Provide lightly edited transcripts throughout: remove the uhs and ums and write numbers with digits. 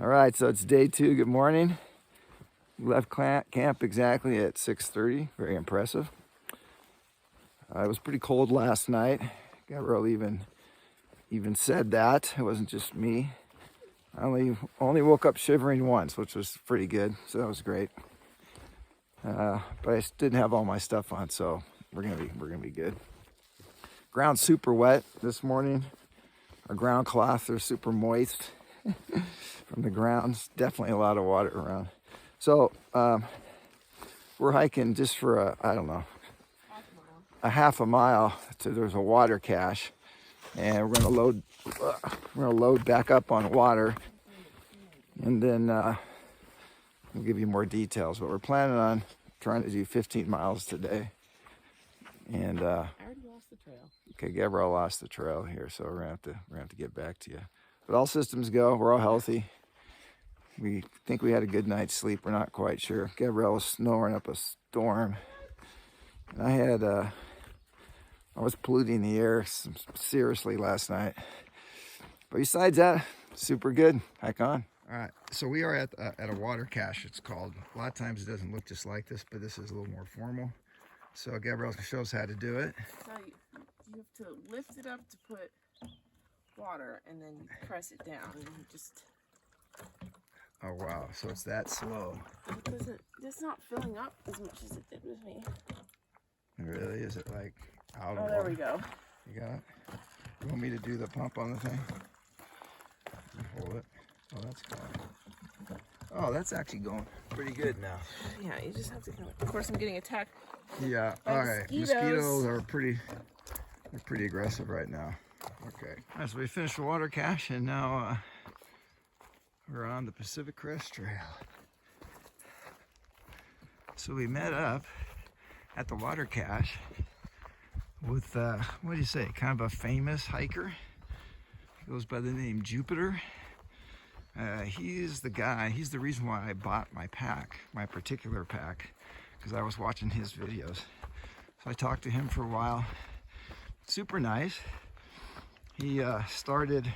All right, so it's day 2. Good morning. We left camp exactly at 6:30. Very impressive. It was pretty cold last night. Gabrielle even said that. It wasn't just me. I only woke up shivering once, which was pretty good. So that was great. But I didn't have all my stuff on, so we're gonna be good. Ground's super wet this morning. Our ground cloths are super moist from the ground. It's definitely a lot of water around. So we're hiking just for a half a mile to there's a water cache, and we're gonna load back up on water, and then we'll give you more details. But we're planning on trying to do 15 miles today. And I already lost the trail. Okay, Gabrielle lost the trail here, so we're gonna have to get back to you. But all systems go. We're all healthy. We think we had a good night's sleep. We're not quite sure. Gabrielle was snoring up a storm, and I was polluting the air seriously last night. But besides that, super good. Hike on. All right, so we are at a water cache. It's called. A lot of times it doesn't look just like this, but this is a little more formal. So Gabrielle shows how to do it. So you have to lift it up to put water, and then you press it down, and you just. Oh wow! So it's that slow. It's not filling up as much as it did with me. Really? Is it like out of water? There we go. You got it? You want me to do the pump on the thing? Hold it. Oh, that's going. Oh, that's actually going pretty good now. Yeah, you just have to. Of course, I'm getting attacked. Yeah. All right. Mosquitoes are pretty aggressive right now. Okay. All right, so we finished the water cache, and now we're on the Pacific Crest Trail. So we met up at the water cache with, what do you say, kind of a famous hiker. He goes by the name Jupiter. He's the guy, he's the reason why I bought my pack, my particular pack, because I was watching his videos. So I talked to him for a while. Super nice. He started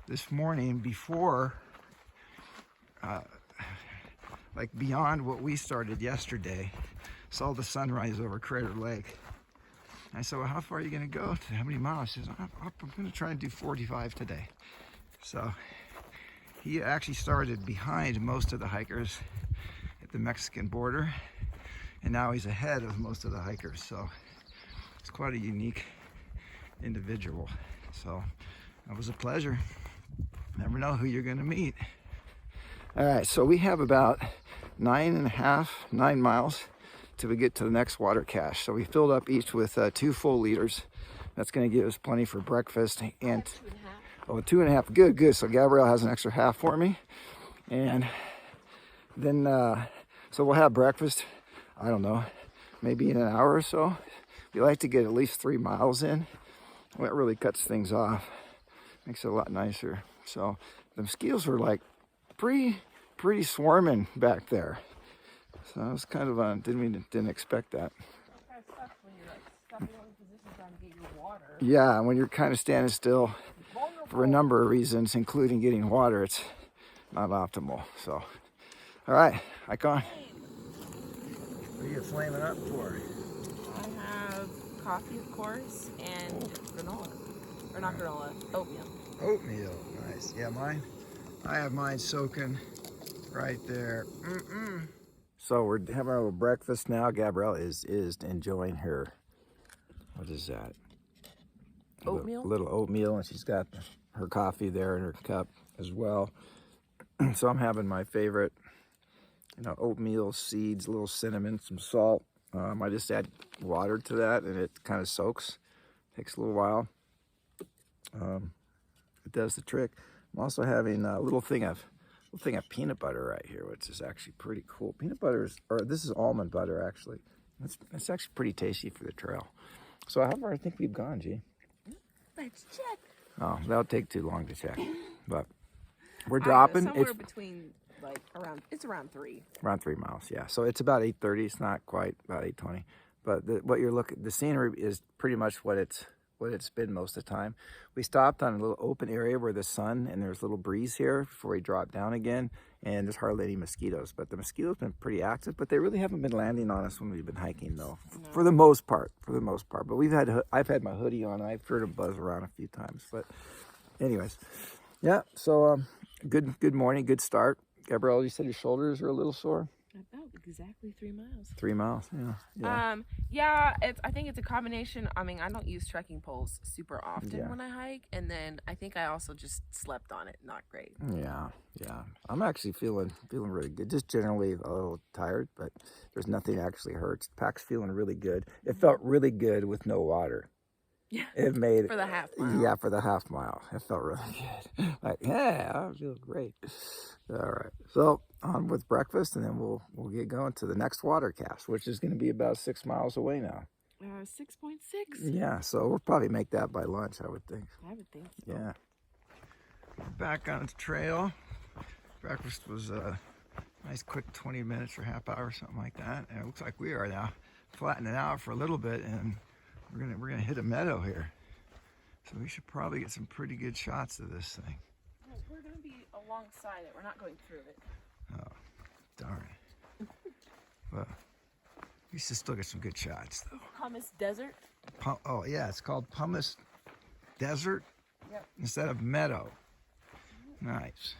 this morning before, like beyond what we started yesterday. Saw the sunrise over Crater Lake. I said, well, how far are you gonna go? How many miles? He says, I'm gonna try and do 45 today. So he actually started behind most of the hikers at the Mexican border, and now he's ahead of most of the hikers. So it's quite a unique individual. So it was a pleasure. Never know who you're gonna meet. All right, so we have about 9 miles till we get to the next water cache. So we filled up each with 2 full liters. That's gonna give us plenty for breakfast and 2.5. Good. So Gabrielle has an extra half for me. And then, so we'll have breakfast, I don't know, maybe in an hour or so. We like to get at least 3 miles in. That really cuts things off, makes it a lot nicer. So the mosquitoes were like pretty swarming back there. So I was kind of didn't expect that. Kind of sucks when you're like stuck in one position trying to get your water. Yeah, when you're kind of standing still for a number of reasons, including getting water, it's not optimal. So, all right, hike on. What are you flaming up for? I have coffee, of course, and granola. Or not granola, oatmeal. Oatmeal, nice. Yeah, I have mine soaking right there. So we're having a little breakfast now. Gabrielle is enjoying her, what is that? Oatmeal? A little oatmeal, and she's got her coffee there in her cup as well. So I'm having my favorite, oatmeal, seeds, a little cinnamon, some salt. I just add water to that, and it kind of soaks. Takes a little while. It does the trick. I'm also having a little thing of peanut butter right here, which is actually pretty cool. Peanut butter this is almond butter actually. It's actually pretty tasty for the trail. So how far I think we've gone, G? Let's check. Oh, that'll take too long to check. But we're dropping. Somewhere between around 3. Around 3 miles, yeah. So it's about 8:30. It's not quite about 8:20. But the scenery is pretty much what it's what it's been most of the time. We stopped on a little open area where the sun and there's a little breeze here before we drop down again, and there's hardly any mosquitoes. But the mosquitoes been pretty active, but they really haven't been landing on us when we've been hiking, though. No. For the most part. But I've had my hoodie on. And I've heard them buzz around a few times. But anyways, yeah. So good morning, good start. Gabrielle, you said your shoulders are a little sore. About exactly 3 miles. 3 miles, yeah. Yeah, I think it's a combination. I mean, I don't use trekking poles super often Yeah. when I hike, and then I think I also just slept on it. Not great. Yeah. I'm actually feeling really good. Just generally a little tired, but there's nothing actually hurts. The pack's feeling really good. It felt really good with no water. Yeah. It made For the half mile. Yeah, for the half mile. It felt really good. Like, yeah, I feel great. All right. So on with breakfast, and then we'll get going to the next water cast, which is going to be about 6 miles away now. 6.6. Yeah, so we'll probably make that by lunch, I would think. I would think so. Yeah. Back on the trail. Breakfast was a nice quick 20 minutes or half hour, something like that. And it looks like we are now flattening out for a little bit, and we're gonna hit a meadow here. So we should probably get some pretty good shots of this thing. No, we're going to be alongside it. We're not going through it. Oh, darn. Well, we should still get some good shots, though. Pumice Desert. Oh, yeah, it's called Pumice Desert. Yep. Instead of meadow. Nice.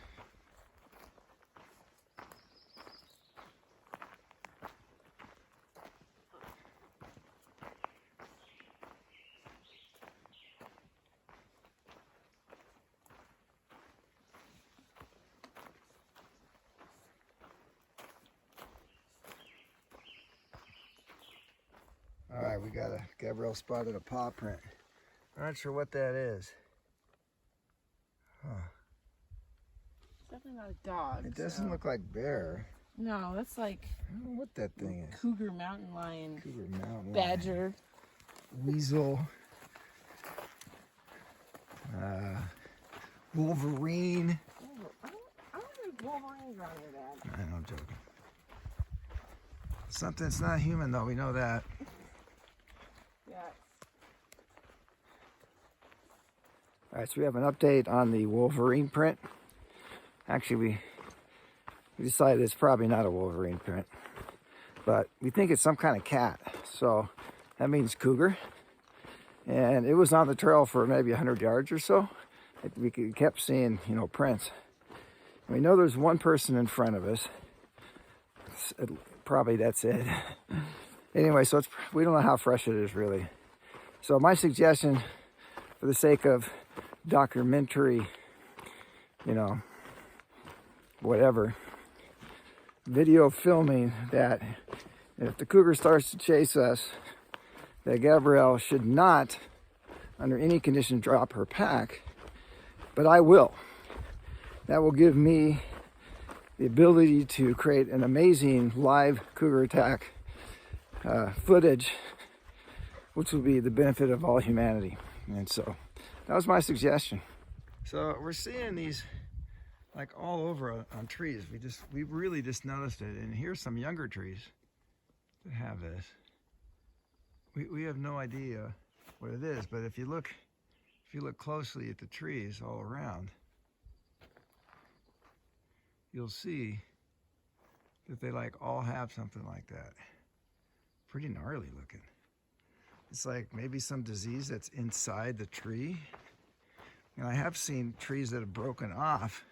All right, Gabrielle spotted a paw print. I'm not sure what that is. Huh. It's definitely not a dog. It doesn't look like bear. No, that's like I don't know what that thing is. cougar, mountain lion, Cougar, mountain lion, badger. weasel, wolverine. I don't think Wolverine's around here, Dad. I know, I'm joking. Something that's not human, though. We know that. Yeah. All right, so we have an update on the wolverine print. Actually, we decided it's probably not a wolverine print, but we think it's some kind of cat. So that means cougar. And it was on the trail for maybe 100 yards or so. We kept seeing, prints. We know there's one person in front of us. Probably that's it. Anyway, so we don't know how fresh it is really. So my suggestion, for the sake of documentary, whatever, video filming, that if the cougar starts to chase us, that Gabrielle should not, under any condition, drop her pack, but I will. That will give me the ability to create an amazing live cougar attack footage, which will be the benefit of all humanity. And so that was my suggestion. So we're seeing these like all over on trees. We really just noticed it. And here's some younger trees that have this. We have no idea what it is, but if you look closely at the trees all around, you'll see that they all have something like that. Pretty gnarly looking. It's like maybe some disease that's inside the tree. And I have seen trees that have broken off,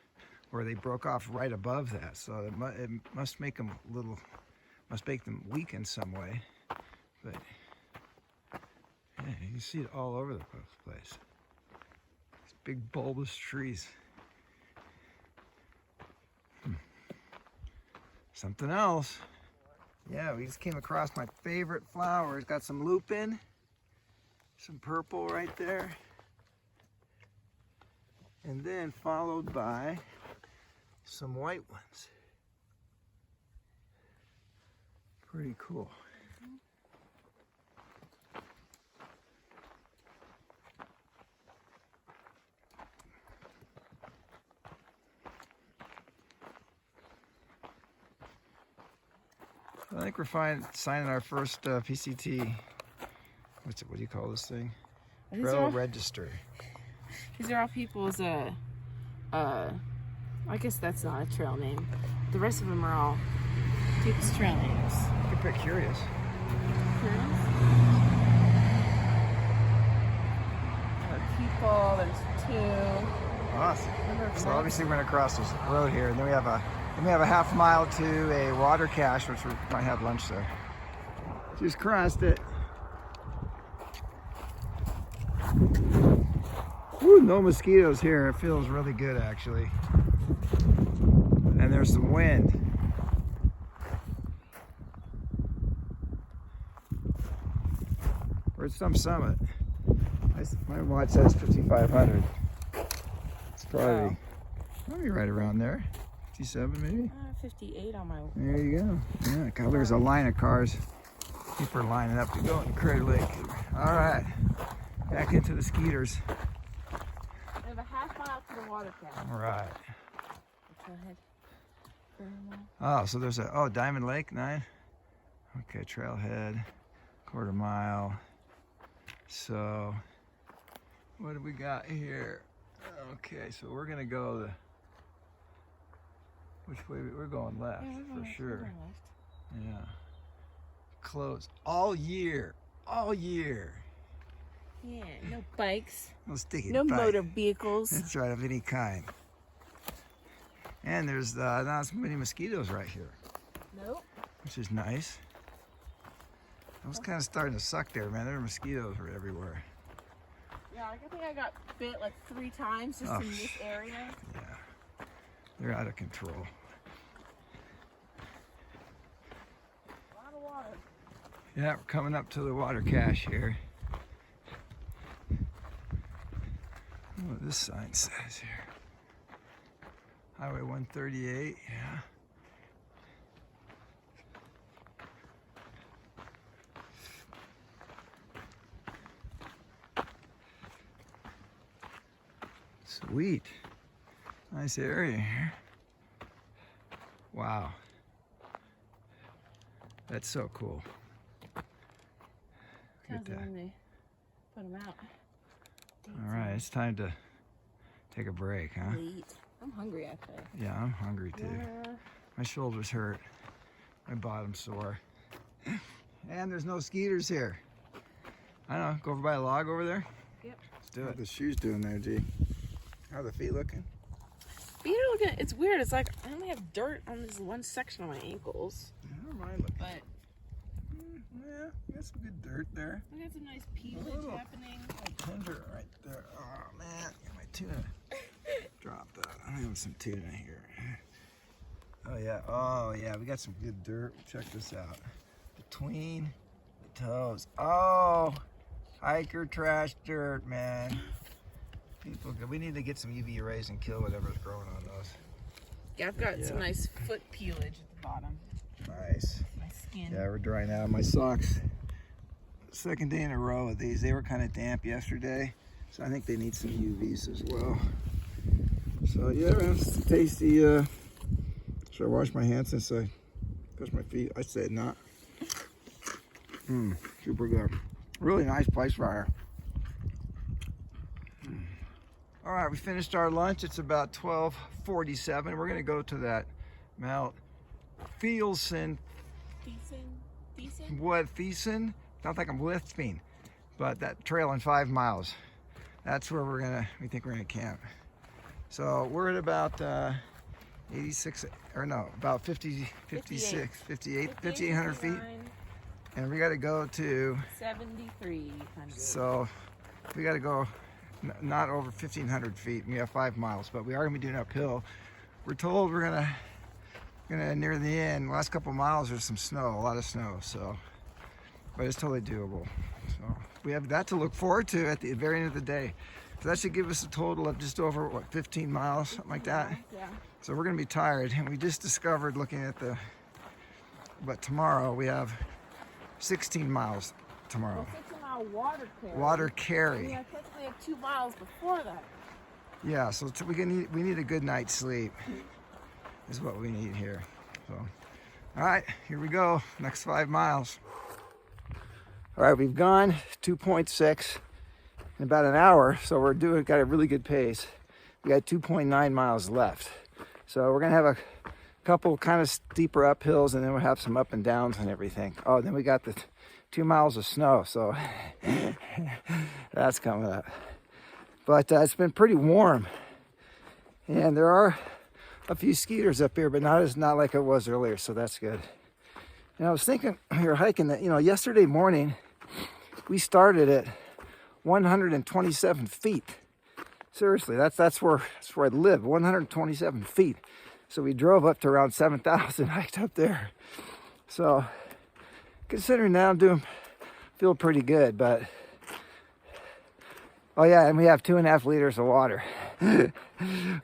where they broke off right above that. So it must make them weak in some way. But yeah, you can see it all over the place. These big bulbous trees. Something else. Yeah, we just came across my favorite flower. It's got some lupin, some purple right there, and then followed by some white ones. Pretty cool. I think we're signing our first PCT. What do you call this thing? Trail register. These are all people's, I guess that's not a trail name. The rest of them are all people's trail names. You can pick Curious. Curious? People, there's 2. Awesome. So obviously we're gonna cross this road here, and then we have a half mile to a water cache, which we might have lunch there. Just crossed it. Ooh, no mosquitoes here. It feels really good actually. And there's some wind. We're at some summit. My watch says 5,500. It's probably right around there. 57 maybe? 58 on my watch. There you go. Yeah, God, there's a line of cars. People are lining up to go into Crater Lake. All right, back into the Skeeters. We have a half mile to the water cache. All right. Go ahead. Oh, so there's a, Diamond Lake, 9. Okay, trailhead, quarter mile. So, what do we got here? Okay, so we're gonna go which way? We're going left, for sure. Yeah. Closed all year. Yeah, no bikes. No sticky No bike. motor vehicles. That's right, of any kind. And there's not so many mosquitoes right here. Nope. Which is nice. I was kind of starting to suck there, man. There were mosquitoes everywhere. Yeah, I think I got bit like 3 times just in this area. Yeah, they're out of control. A lot of water. Yeah, we're coming up to the water cache here. What this sign says here. Highway 138, yeah. Sweet. Nice area here. Wow. That's so cool. Tells you when they put them out. All right, it's time to take a break, huh? Eat. I'm hungry actually. Yeah, I'm hungry too. My shoulders hurt. My bottom's sore. And there's no skeeters here. I don't know, go over by a log over there? Yep. Let's do it. What are the shoes doing there, G? How are the feet looking? Feet are looking, it's weird. It's like I only have dirt on this one section of my ankles. I don't mind looking. But yeah, you got some good dirt there. we got some nice peelage happening. Tender right there. Oh man, got my tuna. Drop that. I'm having some tuna here. Oh yeah, we got some good dirt. Check this out. Between the toes. Oh, hiker trash dirt, man. People, we need to get some UV rays and kill whatever's growing on those. Yeah, I've got some nice foot peelage at the bottom. Nice. My skin. Yeah, we're drying out. My socks, second day in a row of these. They were kind of damp yesterday, so I think they need some UVs as well. So yeah, man, it's tasty. Should I wash my hands since I touched my feet? I said not. Super good. Really nice place fire. All right, we finished our lunch. It's about 12:47. We're gonna go to that Mount Thielsen. Thielsen? Not like I'm lifting, but that trail in 5 miles. That's where we think we're gonna camp. So we're at about 86, or no, about 50, 56, 58, 5,800 feet. And we gotta go to 7,300. So we gotta go not over 1,500 feet. We have 5 miles, but we are gonna be doing uphill. We're told we're gonna near the end, last couple miles, there's some snow, a lot of snow. So, but it's totally doable. So we have that to look forward to at the very end of the day. So that should give us a total of just over, what, 15 miles, something like that? Yeah. So we're gonna be tired, and we just discovered looking at but tomorrow we have 16 miles tomorrow. Well, 15-mile water carry. Water carry. Yeah, technically have 2 miles before that. Yeah, so we need a good night's sleep is what we need here. So, all right, here we go, next 5 miles. All right, we've gone 2.6. in about an hour. So we're got a really good pace. We got 2.9 miles left. So we're gonna have a couple kind of steeper uphills, and then we'll have some up and downs and everything. Oh, then we got the 2 miles of snow, so that's coming up. But it's been pretty warm, and there are a few skeeters up here, but not like it was earlier, so that's good. And I was thinking, we were hiking that, yesterday morning we started at 127 feet. Seriously, that's where I live, 127 feet. So we drove up to around 7,000, hiked up there. So considering that, feel pretty good. But oh yeah, and we have 2.5 liters of water.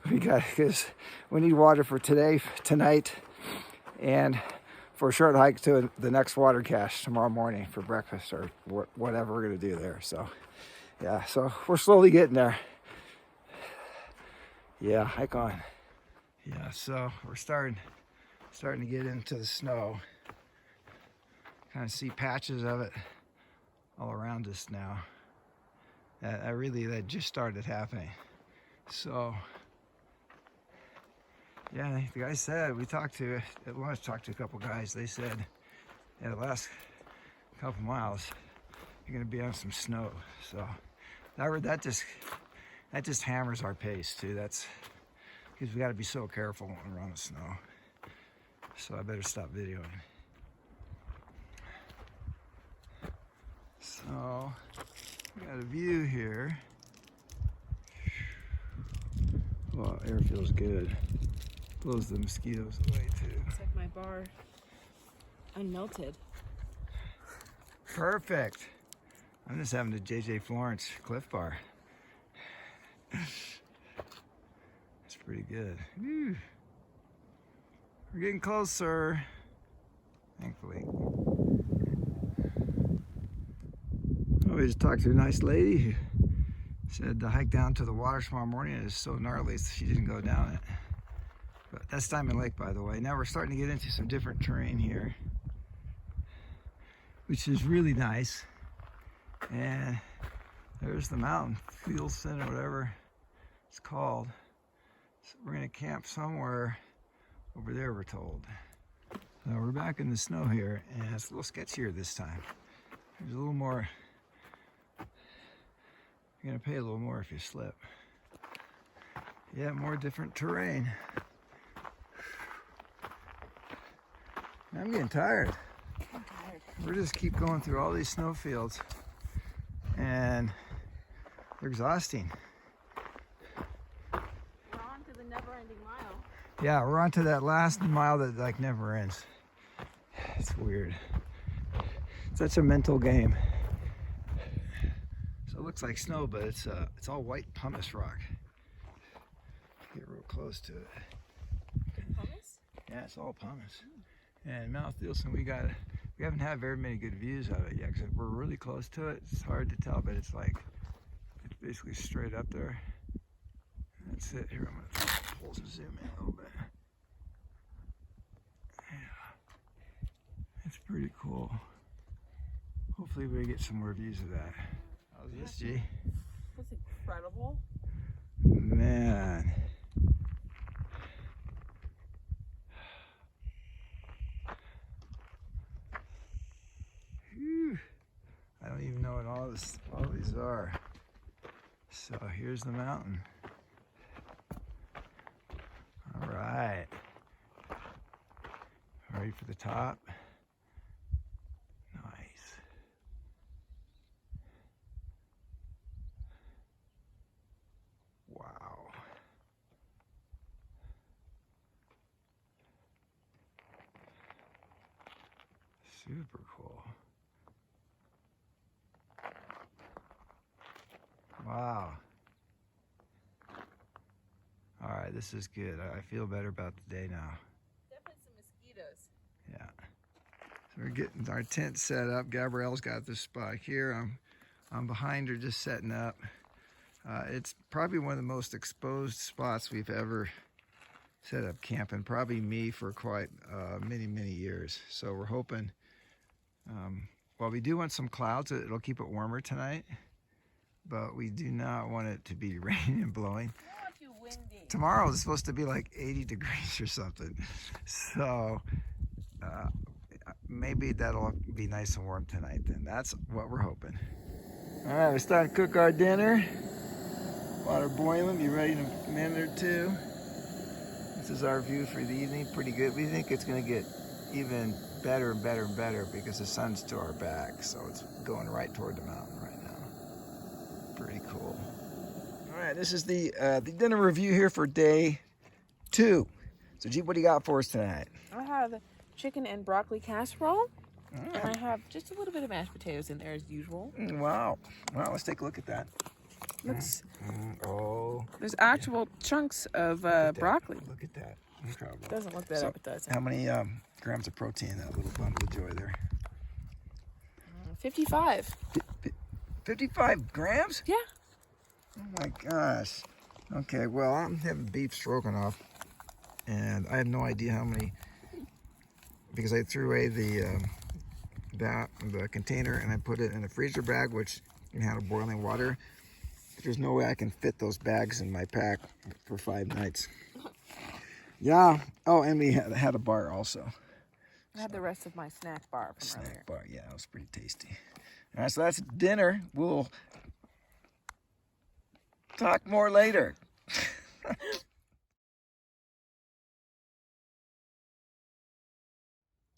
Because we need water for tonight, and for a short hike to the next water cache tomorrow morning for breakfast or whatever we're gonna do there. So yeah, so we're slowly getting there. Yeah, hike on. Yeah, so we're starting to get into the snow. Kind of see patches of it all around us now. That just started happening. So yeah, the guy said, I wanted to talk to a couple guys. They said, yeah, the last couple miles you're gonna be on some snow. So that just hammers our pace too. That's because we got to be so careful when we're on the snow. So I better stop videoing. So we got a view here. Well, air feels good. Blows the mosquitoes away too. It's like my bar unmelted. Perfect. I'm just having the JJ Florence Cliff Bar. It's pretty good. Whew. We're getting closer, thankfully. Oh, we just talked to a nice lady who said the hike down to the water tomorrow morning is so gnarly, so she didn't go down it. But that's Diamond Lake, by the way. Now we're starting to get into some different terrain here, which is really nice. And there's the mountain, Thielsen or whatever it's called. So we're gonna camp somewhere over there, we're told. So we're back in the snow here, and it's a little sketchier this time. There's a little more, you're gonna pay a little more if you slip. Yeah, more different terrain. I'm getting tired. I'm tired. We're just keep going through all these snow fields, and they're exhausting. We're on to the never-ending mile. Yeah, we're on to that last mile that like never ends. It's weird. It's such a mental game. So it looks like snow, but it's all white pumice rock. Get real close to it. Pumice? Yeah, it's all pumice. And Mount Thielsen, we haven't had very many good views of it yet because we're really close to it. It's hard to tell, but it's basically straight up there. That's it. Here, I'm gonna pull some zoom in a little bit. Yeah, it's pretty cool. Hopefully we get some more views of that. How's this, G? That's incredible. Man. Whew. I don't even know what all these are. So here's the mountain. All right. Ready for the top? Nice. Wow. Super cool. Wow. All right, this is good. I feel better about the day now. Definitely some mosquitoes. Yeah. So we're getting our tent set up. Gabrielle's got this spot here. I'm behind her just setting up. It's probably one of the most exposed spots we've ever set up camping. Probably me for quite many, many years. So we're hoping, well, we do want some clouds. It'll keep it warmer tonight. but we do not want it to be raining and blowing. I don't want you windy. Tomorrow is supposed to be like 80 degrees or something. So maybe that'll be nice and warm tonight then. That's what we're hoping. All right, we're starting to cook our dinner. Water boiling, be ready in a minute or two. This is our view for the evening, pretty good. We think it's gonna get even better and better and better because the sun's to our back, so it's going right toward the mountain right now. Pretty cool. All right, this is the dinner review here for day 2. So Jeep, what do you got for us tonight? I have chicken and broccoli casserole, and I have just a little bit of mashed potatoes in there as usual. Wow. Well, let's take a look at that. Looks, Oh. there's actual chunks of broccoli. Look at that. Incredible. Doesn't look that So, up, it does. How many grams of protein in that little bundle of joy there? 55. 55 grams? Yeah. Oh my gosh. Okay, well, I'm having beef stroganoff, and I have no idea how many, because I threw away the container and I put it in a freezer bag, which can handle boiling water. There's no way I can fit those bags in my pack for 5 nights. Yeah. Oh, and we had a bar also. I had the rest of my snack bar from earlier. Snack bar, yeah, it was pretty tasty. All right, so that's dinner. We'll talk more later.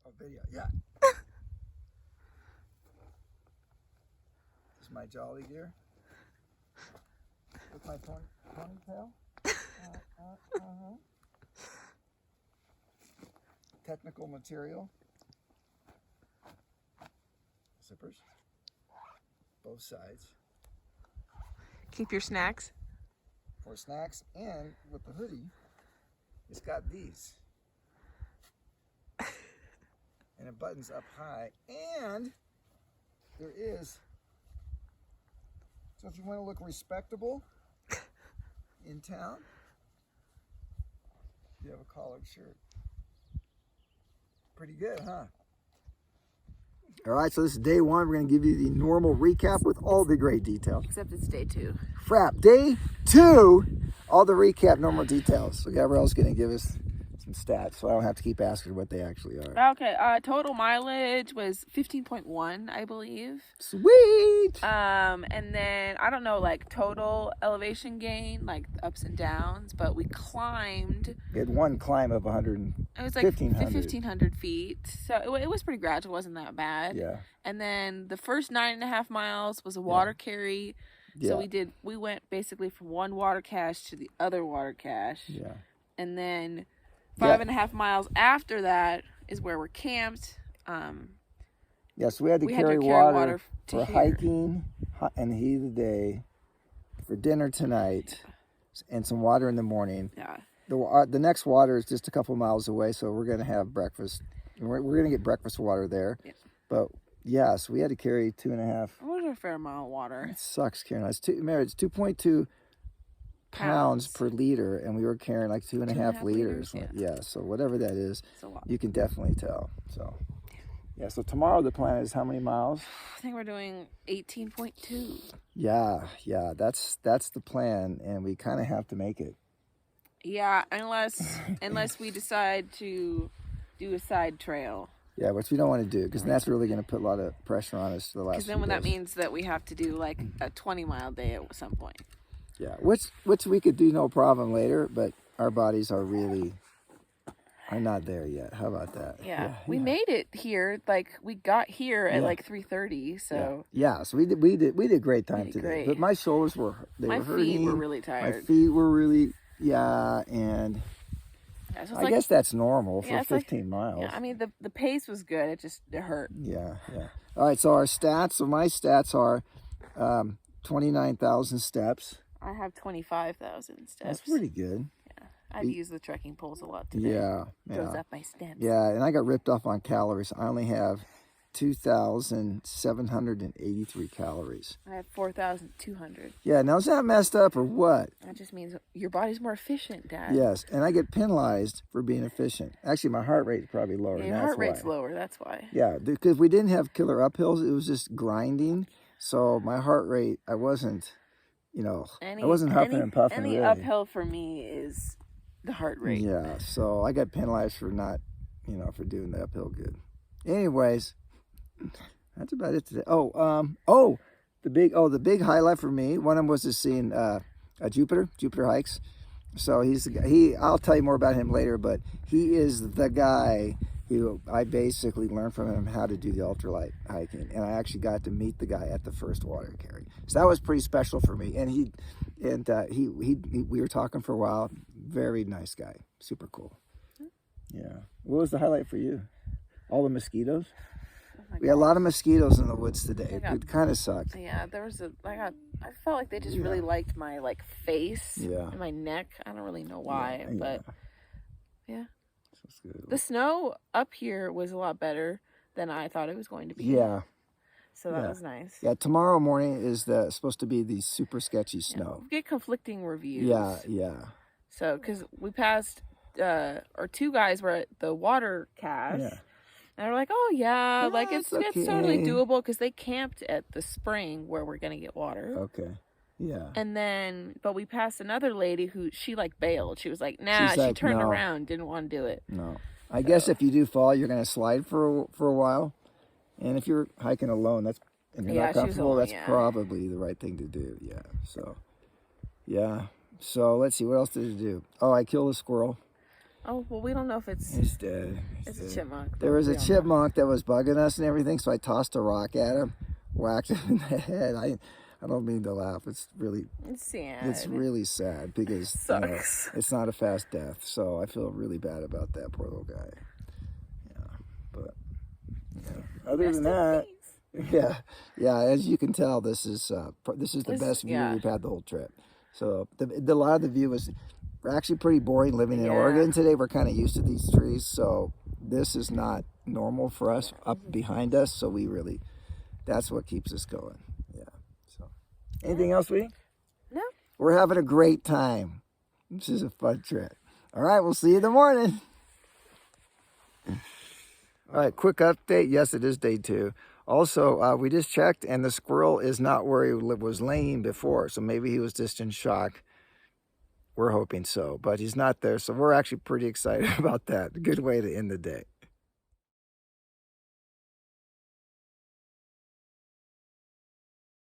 Oh, video, yeah. This is my jolly deer. With my ponytail. Technical material. Zippers. Both sides. Keep your snacks. For snacks, and with the hoodie, it's got these. And it buttons up high, and there is, so if you want to look respectable in town, you have a collared shirt. Pretty good, huh? All right, so this is day 1. We're going to give you the normal recap with all the great details. Except it's day 2. Frap, day 2, all the recap, normal details. So Gabrielle's going to give us some stats, so I don't have to keep asking what they actually are. Okay, total mileage was 15.1, I believe. Sweet! And then, I don't know, like, total elevation gain, like, ups and downs, but we climbed. We had one climb of 100. It was like 1,500 feet, so it was pretty gradual, wasn't that bad. Yeah. And then the first 9.5 miles was a water carry. Yeah. So we went basically from one water cache to the other water cache. Yeah. And then 5.5 miles after that is where we're camped. Yeah, so we had to carry water for here. hiking in the heat of the day, for dinner tonight, and some water in the morning. Yeah. The next water is just a couple miles away, so we're going to have breakfast. We're going to get breakfast water there. Yeah. But, yeah, so we had to carry 2.5. It was a fair amount of water. It sucks carrying. It's 2.2 pounds per liter, and we were carrying like 2.5 liters. Yeah, so whatever that is, you can definitely tell. So, yeah, so tomorrow the plan is how many miles? I think we're doing 18.2. Yeah, that's the plan, and we kind of have to make it. Yeah, unless we decide to do a side trail. Yeah, which we don't want to do, because that's really going to put a lot of pressure on us the last. Because then that means that we have to do like a 20-mile day at some point. Yeah, which we could do no problem later, but our bodies are not there yet. How about that? Yeah, we made it here. Like we got here at like 3:30. So so we did great time today. Great. But my shoulders were hurting. My feet were really tired. My feet were really and so I guess that's normal for 15 miles. Yeah, I mean the pace was good. It hurt. Yeah. All right, so our stats. So my stats are 29,000 steps. I have 25,000 steps. That's pretty good. Yeah, I've used the trekking poles a lot today. Yeah. Goes up my steps. Yeah, and I got ripped off on calories. I only have 2,783 calories. I have 4,200. Yeah, now is that messed up or what? That just means your body's more efficient, Dad. Yes, and I get penalized for being efficient. Actually, my heart rate is probably lower. Yeah, your heart rate's lower, that's why. Yeah, because we didn't have killer uphills. It was just grinding. So my heart rate, I wasn't you know, I wasn't huffing and puffing. Any really. uphill for me is the heart rate. Yeah, so I got penalized for not, you know, for doing the uphill good. Anyways, that's about it today. The big highlight for me, one of them was just seeing Jupiter hikes. So he's the guy, I'll tell you more about him later, but he is the guy who I basically learned from him how to do the ultralight hiking, and I actually got to meet the guy at the first water carry. So that was pretty special for me. And we were talking for a while. Very nice guy, super cool. Yeah. What was the highlight for you? All the mosquitoes. We had a lot of mosquitoes in the woods today. It kind of sucked. Yeah, I felt like they just really liked my face and my neck. I don't really know why, but yeah. That's good. The snow up here was a lot better than I thought it was going to be. Yeah. So that was nice. Yeah, tomorrow morning is supposed to be the super sketchy snow. We get conflicting reviews. Yeah. So, because we passed, or two guys were at the water cache. Yeah. And they're like, oh, yeah, like it's totally doable because they camped at the spring where we're going to get water. Okay. Yeah. And then, but we passed another lady who, she bailed. She was like, nah, she turned around, didn't want to do it. No. I guess if you do fall, you're going to slide for a while. And if you're hiking alone, and you're not comfortable, that's probably the right thing to do. Yeah. So, yeah. So let's see, what else did it do? Oh, I killed a squirrel. Oh, well, we don't know if it's dead. It's a chipmunk. There was a chipmunk that was bugging us and everything, so I tossed a rock at him, whacked him in the head. I don't mean to laugh. It's sad. It's really sad because sucks. It's not a fast death, so I feel really bad about that poor little guy. Yeah, but other than that, as you can tell, this is the best view we've had the whole trip. So a lot of the view was actually pretty boring living in Oregon today. We're kind of used to these trees, so this is not normal for us up behind us. So that's what keeps us going. Yeah. So anything else, No. We're having a great time. This is a fun trip. All right, we'll see you in the morning. All right, quick update. Yes, it is day 2. Also, we just checked, and the squirrel is not where he was laying before, so maybe he was just in shock. We're hoping so, but he's not there, so we're actually pretty excited about that. A good way to end the day.